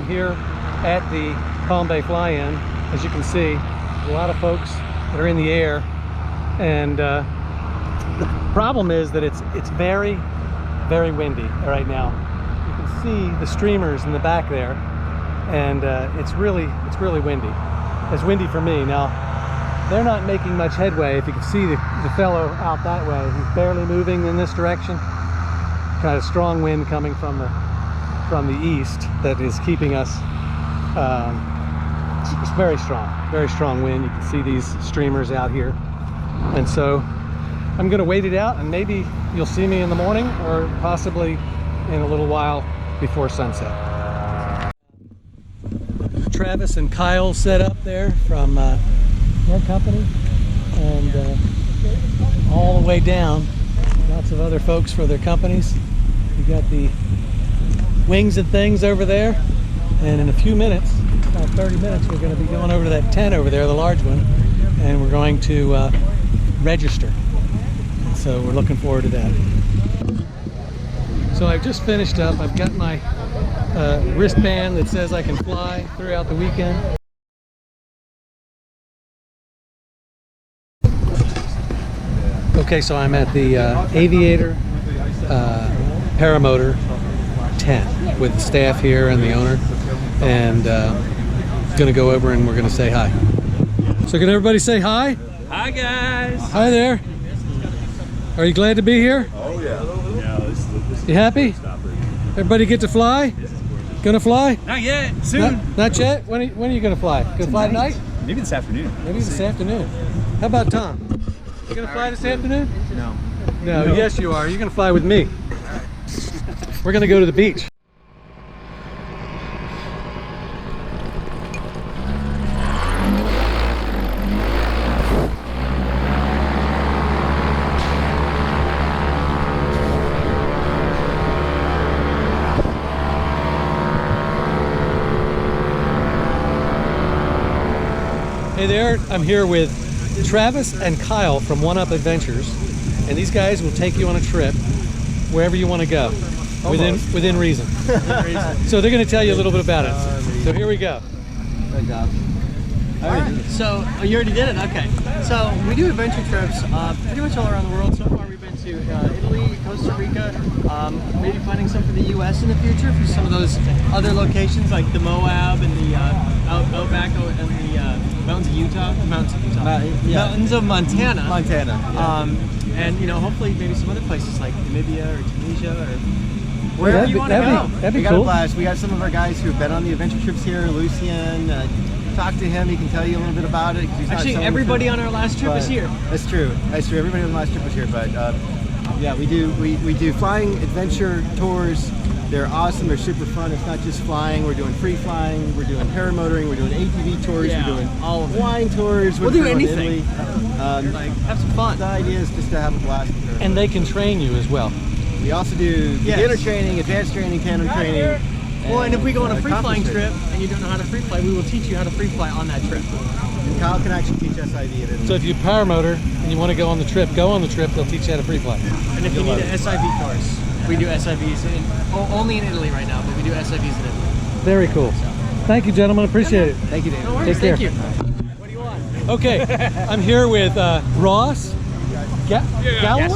I'm here at the Palm Bay Fly-In. As you can see, a lot of folks that are in the air, and the problem is that it's very, very windy right now. You can see the streamers in the back there, and it's really windy. It's windy for me. Now, they're not making much headway. If you can see the fellow out that way, he's barely moving in this direction. Kind of strong wind coming from the east that is keeping us. It's very strong wind. You can see these streamers out here, and so I'm going to wait it out, and maybe you'll see me in the morning, or possibly in a little while before sunset. Travis and Kyle set up there from their company, and all the way down, lots of other folks for their companies. We got the wings and things over there, and in a few minutes, about 30 minutes, we're going to be going over to that tent over there, the large one, and we're going to register. So we're looking forward to that. So I've just finished up. I've got my wristband that says I can fly throughout the weekend. Okay, so I'm at the Aviator Paramotor tent with the staff here and the owner, and gonna go over and we're gonna say hi. So can everybody say hi? Hi guys! Hi there. Are you glad to be here? Oh yeah. You happy? Everybody get to fly? Gonna fly? Not yet. Soon. Not yet? When are you gonna fly? Gonna fly tonight? Maybe this afternoon. Maybe this afternoon. How about Tom? You gonna fly this afternoon? No. No, yes you are. You're gonna fly with me. We're gonna go to the beach. Hey there, I'm here with Travis and Kyle from One Up Adventures, and these guys will take you on a trip wherever you want to go, within reason. So they're going to tell you a little bit about it. So here we go. Good job. Alright, so you already did it? Okay. So we do adventure trips pretty much all around the world. So far we've been to Italy, Costa Rica, maybe planning some for the US in the future for some of those other locations like the Moab and the Outback and the mountains of Utah. Mountains of Montana. Yeah. And you know, hopefully maybe some other places like Namibia or Tunisia or wherever you want to go. That'd be We got cool. a blast. We got some of our guys who've been on the adventure trips here. Lucien, talk to him. He can tell you a little bit about it. He's Actually, everybody on our last trip is here. That's true. That's true. Everybody on the last trip was here. But yeah, we do flying adventure tours. They're awesome. They're super fun. It's not just flying. We're doing free flying. We're doing paramotoring. We're doing ATV tours. Yeah, we're doing all of it. wine tours. We'll do anything. Like, have some fun. The idea is just to have a blast. And they can train you as well. We also do beginner training, advanced training, cannon training. Well, and if we go on a free flying accomplishment. trip and you don't know how to free fly, we will teach you how to free fly on that trip. And Kyle can actually teach SIV at Italy. So if you paramotor and you want to go on the trip, they'll teach you how to free fly. And if you need an SIV course, we do SIVs only in Italy right now, but we do SIVs in Italy. Very cool. Thank you, gentlemen. Appreciate it. Thank you, David. No worries, Take care. thank you. What do you want? Okay, I'm here with Ross Galloway?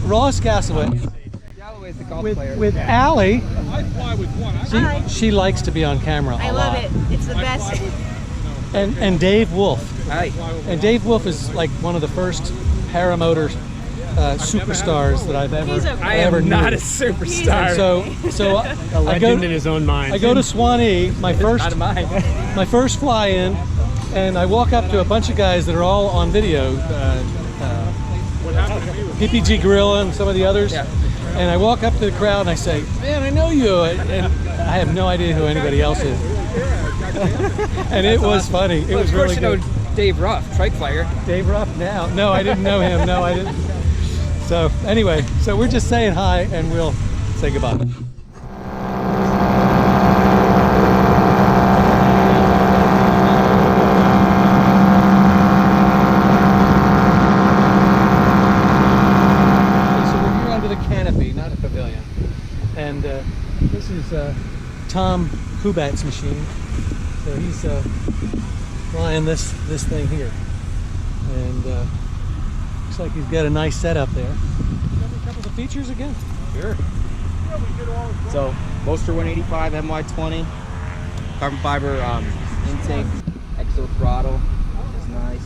Ross Gassaway. Galloway's the golf With, player. with Allie. I fly with one. She likes to be on camera I a love lot. it. It's the best. And Dave Wolfe. Hi. And Dave Wolfe is like one of the first paramotor superstars that I've ever He's okay. I am not a knew. superstar. So a legend in his own mind. I go to Swanee, my first Out of mine. my first fly-in, and I walk up to a bunch of guys that are all on video, PPG Gorilla and some of the others, and I walk up to the crowd and I say, "Man, I know you," and I have no idea who anybody else is. And it was funny. It was really good. Of course, you know Dave Ruff, trike flyer. Dave Ruff now? No, I didn't know him. No, I didn't. So anyway, so we're just saying hi and we'll say goodbye. So we're here under the canopy, not a pavilion. And this is Tom Kubat's machine. So he's flying this thing here, and looks like he's got a nice setup there. Tell me a couple of the features again. Sure. So, Bolster 185 MY20, carbon fiber intake, exo throttle, which is nice.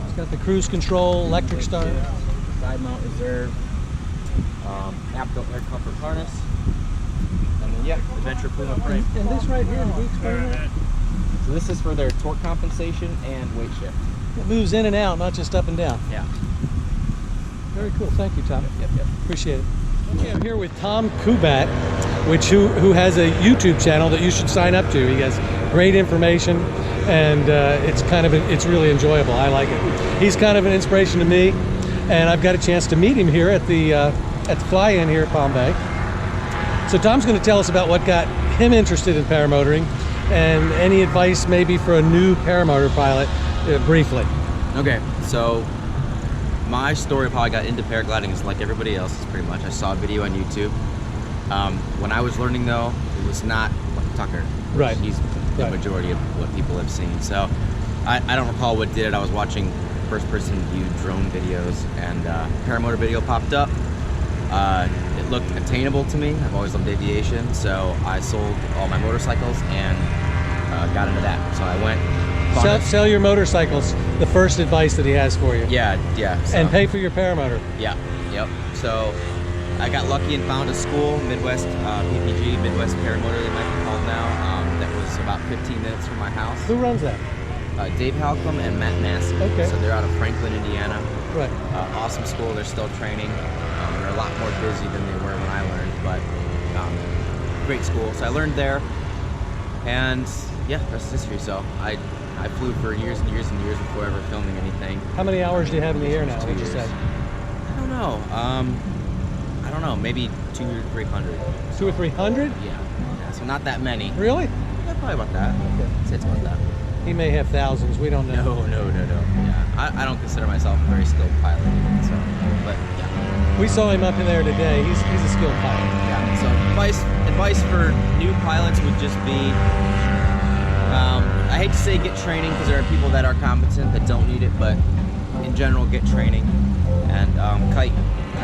It's got the cruise control, electric start. Side mount reserve, Apto air comfort harness, and then Adventure Puma frame. And this right here, did we explain that? So this is for their torque compensation and weight shift. It moves in and out, not just up and down. Yeah. Very cool. Thank you, Tom. Yep. Appreciate it. Okay, I'm here with Tom Kubat, who has a YouTube channel that you should sign up to. He has great information, and it's really enjoyable. I like it. He's kind of an inspiration to me, and I've got a chance to meet him here at the fly-in here at Palm Bay. So Tom's going to tell us about what got him interested in paramotoring, and any advice maybe for a new paramotor pilot, briefly. Okay, so my story of how I got into paragliding is like everybody else's pretty much. I saw a video on YouTube. When I was learning though, it was not like Tucker. Right. He's the majority of what people have seen. So I don't recall what did it. I was watching first person view drone videos, and paramotor video popped up. It looked attainable to me. I've always loved aviation, so I sold all my motorcycles and got into that. So I went. Sell your motorcycles, the first advice that he has for you. Yeah. So. And pay for your paramotor. Yep. So I got lucky and found a school, Midwest PPG, Midwest Paramotor they might be called now, that was about 15 minutes from my house. Who runs that? Dave Halcomb and Matt Massey. Okay. So they're out of Franklin, Indiana. Right. Awesome school. They're still training. They're a lot more busy than they were when I learned, but great school. So I learned there, and yeah, the rest is history. So I flew for years and years and years before ever filming anything. How many hours do you have in the air now? 2 Would you years. say? I don't know. Maybe 200 or 300. 200 or 300? Yeah. So not that many. Really? Yeah, probably about that. Okay. I'd say it's about that. He may have thousands. We don't know. No. Yeah. I don't consider myself a very skilled pilot, so. But yeah. We saw him up in there today. He's a skilled pilot. Yeah. So advice for new pilots would just be. I hate to say get training, because there are people that are competent that don't need it, but in general get training, and kite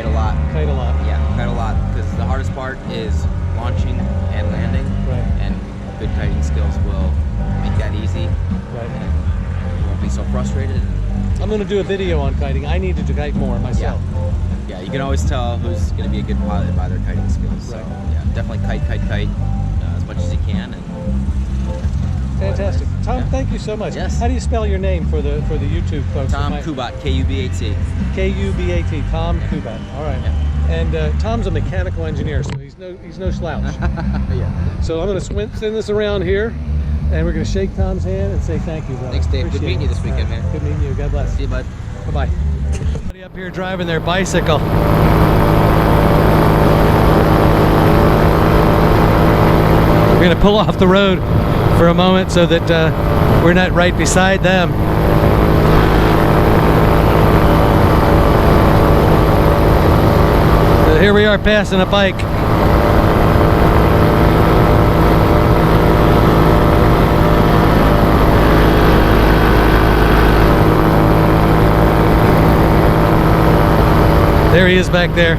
a lot. Kite a lot. Yeah, kite a lot, because the hardest part is launching and landing. Right. And good kiting skills will make that easy. Right. And you won't be so frustrated. I'm going to do a video on kiting. I needed to kite more myself. Yeah, you can always tell who's going to be a good pilot by their kiting skills. So, Right. yeah, definitely kite as much as you can. And Fantastic. Tom, thank you so much. Yes. How do you spell your name for the YouTube folks? Tom Kubat, Kubat. K-U-B-A-T. Tom Kubat. All right. Yeah. And Tom's a mechanical engineer, so he's no slouch. Yeah. So I'm going to send this around here, and we're going to shake Tom's hand and say thank you, brother. Thanks, Dave. Good Appreciate meeting you it. this weekend, All right. man. Good meeting you. God bless. See you, bud. Bye-bye. Somebody up here driving their bicycle. We're going to pull off the road for a moment so that we're not right beside them. So here we are passing a bike. There he is back there.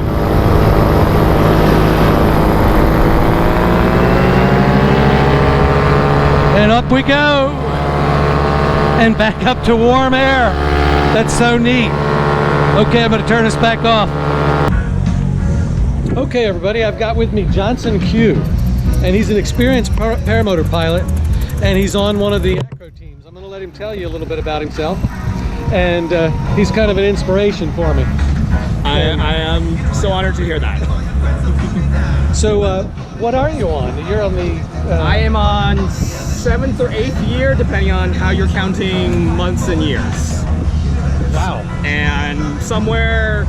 And up we go. And back up to warm air. That's so neat. Okay, I'm going to turn this back off. Okay, everybody, I've got with me Johnson Q. And he's an experienced paramotor pilot. And he's on one of the acro teams. I'm going to let him tell you a little bit about himself. And he's kind of an inspiration for me. I am so honored to hear that. So, what are you on? You're on the... I am on 7th or 8th year, depending on how you're counting months and years. Wow. And somewhere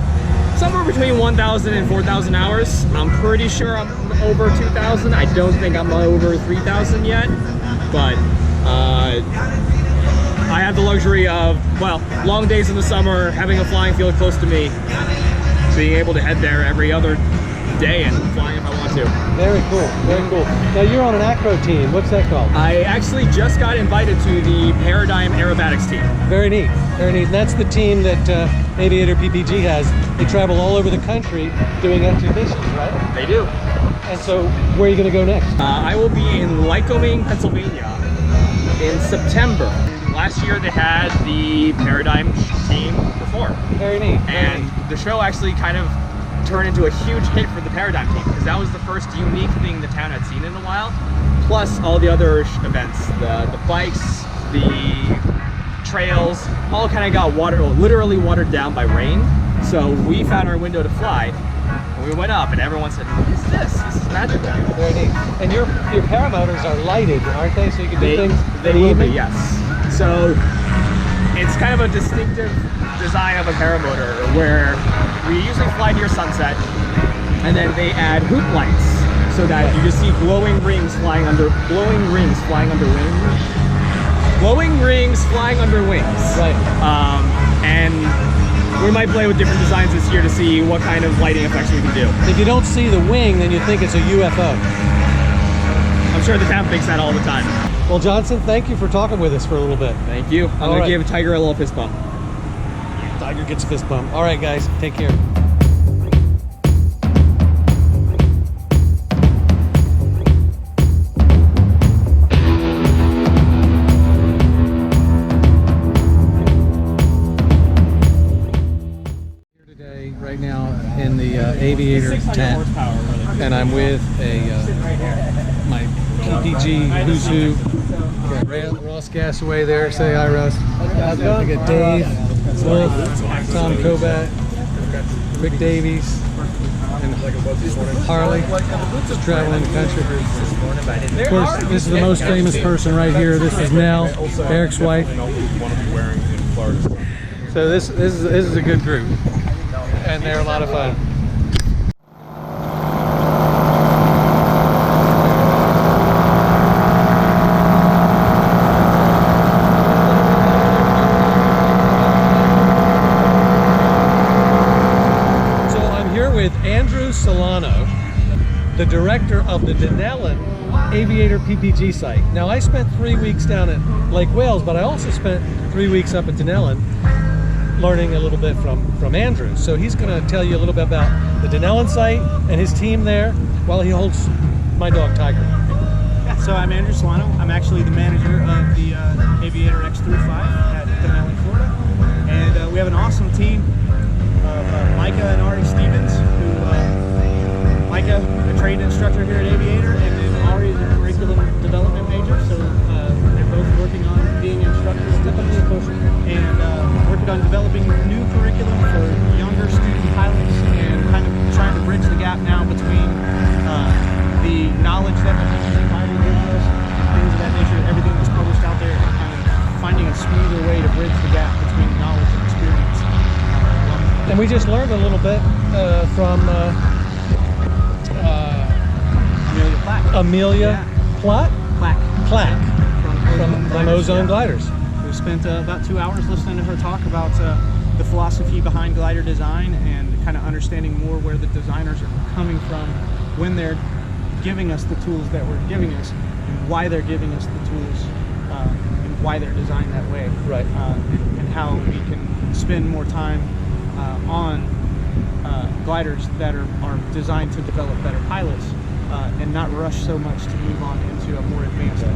between 1,000 and 4,000 hours. I'm pretty sure I'm over 2,000. I don't think I'm over 3,000 yet, but I have the luxury of, well, long days in the summer, having a flying field close to me, being able to head there every other day and flying if I want to. Very cool, very cool. Now you're on an acro team. What's that called? I actually just got invited to the Paradigm Aerobatics team. Very neat, very neat. And that's the team that Aviator PPG has. They travel all over the country doing exhibitions, right? They do. And so, where are you going to go next? I will be in Lycoming, Pennsylvania in September. Last year they had the Paradigm team perform. Very neat. And the show actually kind of turned into a huge hit for the Paradigm team because that was the first unique thing the town had seen in a while. Plus all the other events, the bikes, the trails, all kind of got literally watered down by rain. So we found our window to fly. And we went up and everyone said, what is this? This is magical. Very neat. And your paramotors are lighted, aren't they? So you can do things They in the will be, evening? yes. So it's kind of a distinctive design of a paramotor where we usually fly near sunset and then they add hoop lights so that you just see glowing rings flying under wings. Right. And we might play with different designs this year to see what kind of lighting effects we can do. If you don't see the wing, then you think it's a UFO. I'm sure the town thinks that all the time. Well, Johnson, thank you for talking with us for a little bit. Thank you. I'm going to give Tiger a little fist bump. Tiger gets a fist bump. All right, guys, take care. Here today, right now, in the Aviator tent, and I'm with my PPG Who's Who. Got Ross Gasaway there. Say hi, Ross. I got Dave, Wolfe, Tom Kubat, Rick Davies, and Harley, just traveling the country. Of course, this is the most famous person right here. This is Nell, Eric's wife. So this is a good group, and they're a lot of fun. The director of the Denellen Aviator PPG site. Now, I spent 3 weeks down at Lake Wales, but I also spent 3 weeks up at Denellen learning a little bit from Andrew. So he's going to tell you a little bit about the Denellen site and his team there while he holds my dog Tiger. Yeah, so I'm Andrew Solano. I'm actually the manager of the Aviator X35 at Denellen, Florida. And we have an awesome team of Micah and Ari Stevens, who Micah, a trained instructor here at Aviator, and then Ari is a curriculum development major, so they're both working on being instructors and working on developing new curriculum for younger student pilots and kind of trying to bridge the gap now between the knowledge that the PPG Bible gives us, things of that nature, everything that's published out there, and kind of finding a smoother way to bridge the gap between knowledge and experience. And we just learned a little bit from Amelia Platt? Plack from Ozone Gliders. We spent about 2 hours listening to her talk about the philosophy behind glider design and kind of understanding more where the designers are coming from when they're giving us the tools that we're giving us and why they're giving us the tools and why they're designed that way. Right. And how we can spend more time on gliders that are designed to develop better pilots. And not rush so much to move on into a more advanced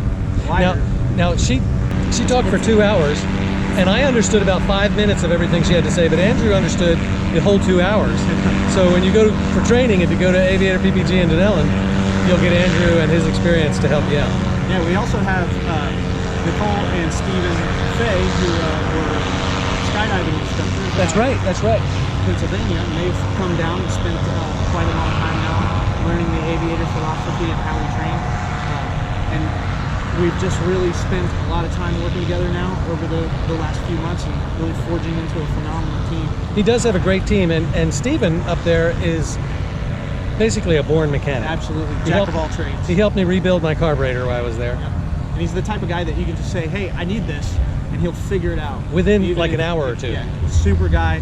glider. Now she talked for 2 hours, and I understood about 5 minutes of everything she had to say, but Andrew understood the whole 2 hours. So when you go for training, if you go to Aviator PPG in Denellen, you'll get Andrew and his experience to help you out. Yeah, we also have Nicole and Stephen Fay, who were skydiving instructors. That's right. Pennsylvania, and they've come down and spent quite a long time now learning the aviator philosophy and how we train. And we've just really spent a lot of time working together now over the last few months and really forging into a phenomenal team. He does have a great team, and Stephen up there is basically a born mechanic. Absolutely, jack of all trades. He helped me rebuild my carburetor while I was there. Yeah. And he's the type of guy that you can just say, hey, I need this, and he'll figure it out. Within like an hour or two. Yeah, super guy.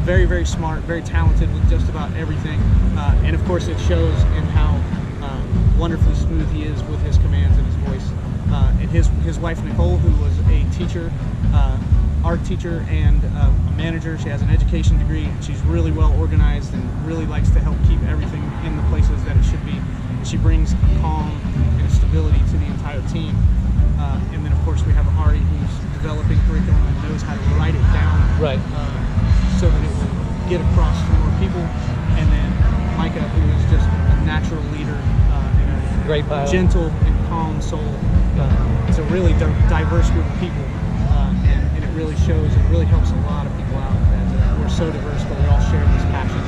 very, very smart, very talented with just about everything. And of course it shows in how wonderfully smooth he is with his commands and his voice. And his wife Nicole, who was a teacher, art teacher and a manager. She has an education degree. She's really well organized and really likes to help keep everything in the places that it should be. And she brings calm and stability to the entire team. And then of course we have Ari, who's developing curriculum and knows how to write it down, Right. so that it will get across to more people. And then Micah, who is just a natural leader and a Great pilot. gentle and calm soul. It's a really diverse group of people, and it really shows. It really helps a lot of people out that we're so diverse, but we all share this passion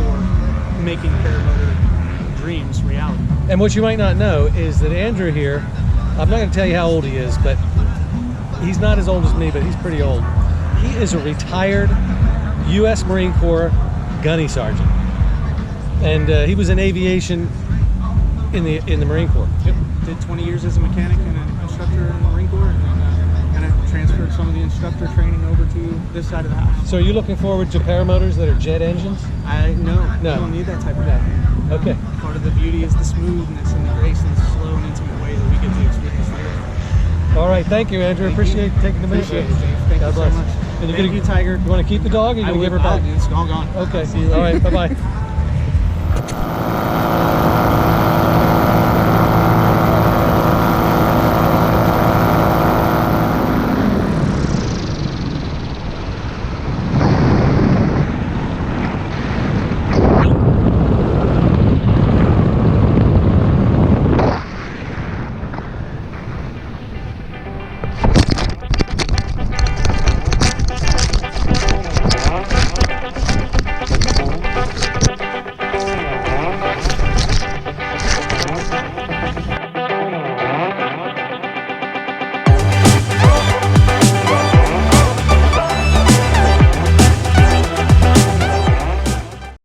for making paramotor dreams reality. And what you might not know is that Andrew here, I'm not going to tell you how old he is, but he's not as old as me, but he's pretty old. He is a retired U.S. Marine Corps gunny sergeant, and he was in aviation in the Marine Corps. Yep. Did 20 years as a mechanic and an instructor in the Marine Corps, and then kind of transferred some of the instructor training over to this side of the house. So are you looking forward to paramotors that are jet engines? No, No. you don't need that type of thing. Okay. Part of the beauty is the smoothness and the grace and the slow and intimate way that we get to experience the air. All right. Thank you, Andrew. Appreciate you taking the minute. Appreciate it, Dave. Thank God you bless. so much. And you're Thank gonna- you, Tiger. You want to keep the dog, or you I going to would, give her back? It's all gone. Okay. See you later. All right. Bye-bye.